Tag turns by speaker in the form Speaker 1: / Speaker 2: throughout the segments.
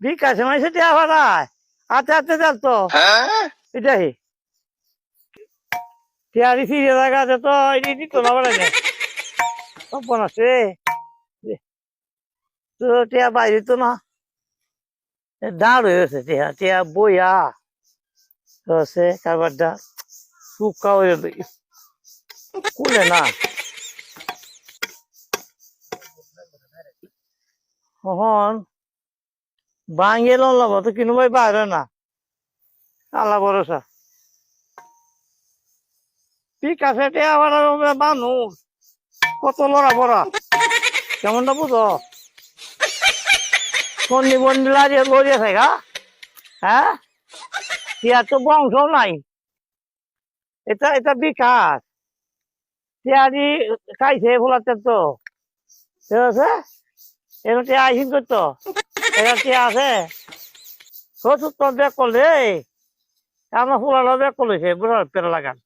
Speaker 1: বিকাশে মাসে টিয়া ভাড়ায় হাতে হাতে চলতো এটাই টিয়ারি ফিরে লাগাতে তো এটি দিত না বলে তপন আছে তো টিয়া বাইরে তো না দাঁড় হয়ে গেছে টিয়া টিয়া বইয়া হচ্ছে কারবারটা শুকা হয়ে কুলে না কখন ভাঙিয়ে লব তো কিনু ভাই বাইরে না আল্লাহ ভরসা ঠিক আছে টিয়া ভাড়া মানুষ কত লড়া বড়া কেমনটা বুঝো বন্দি বন্দি লাড়িয়ে লড়িয়ে থাকা হ্যাঁ টিয়ার তো বংশ নাই এটা এটা বিকাশ টিয়ারি খাইছে ফোলাতে তো ঠিক আছে এবার টিয়া আইসিন করতো এবার টিয়া আছে সত্তর ব্যাগ করলে আমার ফুলানো ব্যাগ করলেছে বুড়া পেরা লাগান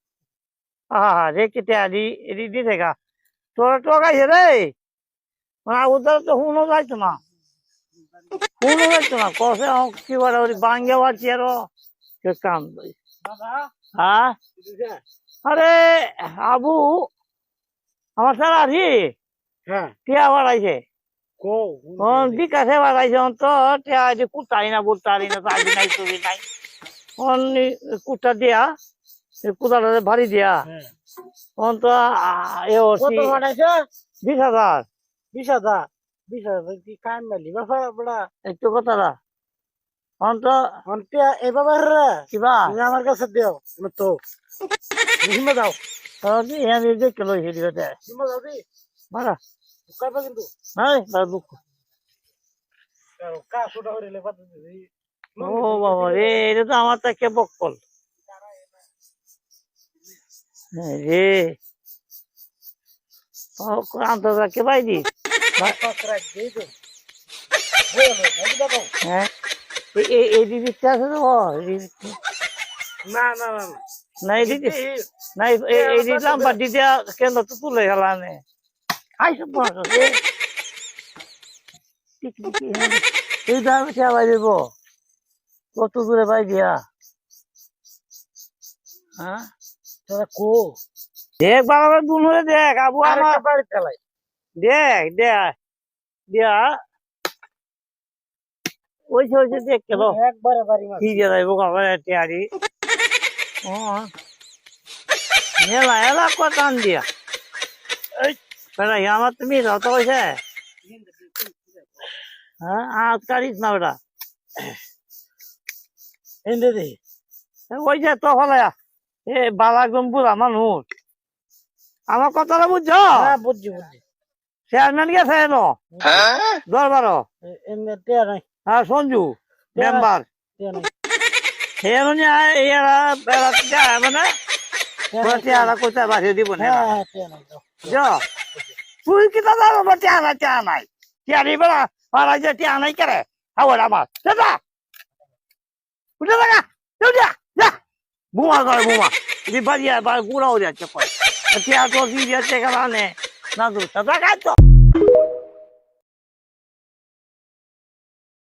Speaker 1: রে কি টিয়ারি এটি দিয়ে থাকা তোরা টকাইছে রে মানে ওদের তো হুনো যাইতো না হুনো যাইতো না কষে কি বলে ওই বাঙ্গে বাড়ছি আরো কাম হ্যাঁ আরে আবু আমার স্যার আছি টিয়া বাড়াইছে বিকাশে বাড়াইছে তো টিয়া কুটাই না বুটারি না চাবি নাই চবি নাই কুটা দিয়া কুটাটা ভারী দিয়া তো 20,000
Speaker 2: কি কাম মালি বাবা বড়া
Speaker 1: একটু কথা না তো
Speaker 2: অন্তে এবারে রে
Speaker 1: কিবা
Speaker 2: তুমি আমার কাছে দিও তো হিমে দাও
Speaker 1: আমি দেখে লই হেরি কথা
Speaker 2: হিমে দাও দি
Speaker 1: মারা
Speaker 2: কাইবা কিন্তু
Speaker 1: নাই দুঃখ
Speaker 2: কা সুটা হইলে পাতে দি
Speaker 1: ও বাবা রে এটা তো আমার তাকে বকল রে আন্তর্জাতিক কে পাইনি হ্যাঁ এই দিদিটা আছে তো
Speaker 2: না না না
Speaker 1: না এই দিদি না এই দিলাম বা দিদিয়া কেন তো তুলে গেলানে আইসব এই দামে চা পাই দিব কত দূরে পাই দিয়া হ্যাঁ
Speaker 2: তোরা কো
Speaker 1: দেখ বাবা দুন হলে দেখ আবু আমার
Speaker 2: বাড়ি চালাই
Speaker 1: দেখ দেখ দিয়া ওই দেখ কেন
Speaker 2: একবারে বাড়ি মাছ
Speaker 1: কি দিয়ে যাইব বাবা টিয়ারি মেলা এলা টান দিয়া আমার তুমি যত কইছে হ্যাঁ আজ কারিস না ওটা এনে দে ওই যে তো হলে এ বাবা একদম বুড়া মানুষ আমার কথাটা বুঝছো
Speaker 2: হ্যাঁ বুঝছি বুঝছি
Speaker 1: চেয়ারম্যান গেছে এনো দরবারও
Speaker 2: এমনি টিয়া নাই
Speaker 1: হ্যাঁ সঞ্জু মেম্বার
Speaker 2: টিয়া নাই
Speaker 1: এরা বেড়াতে যায় মানে চেহারা কোথায় বাড়িয়ে দিব না
Speaker 2: হ্যাঁ টিয়া নাই
Speaker 1: তুই কি দাদা চেহারা নাই চেয়ারি বেড়া পাড়া যে চেয়া নাই করে খাবার আমার দাদা উঠে দেখা যা বুমা করে বুমা যদি বাড়িয়ে গুড়াও যাচ্ছে চেয়ার তো দিয়ে যাচ্ছে না তো দাদা খাইতো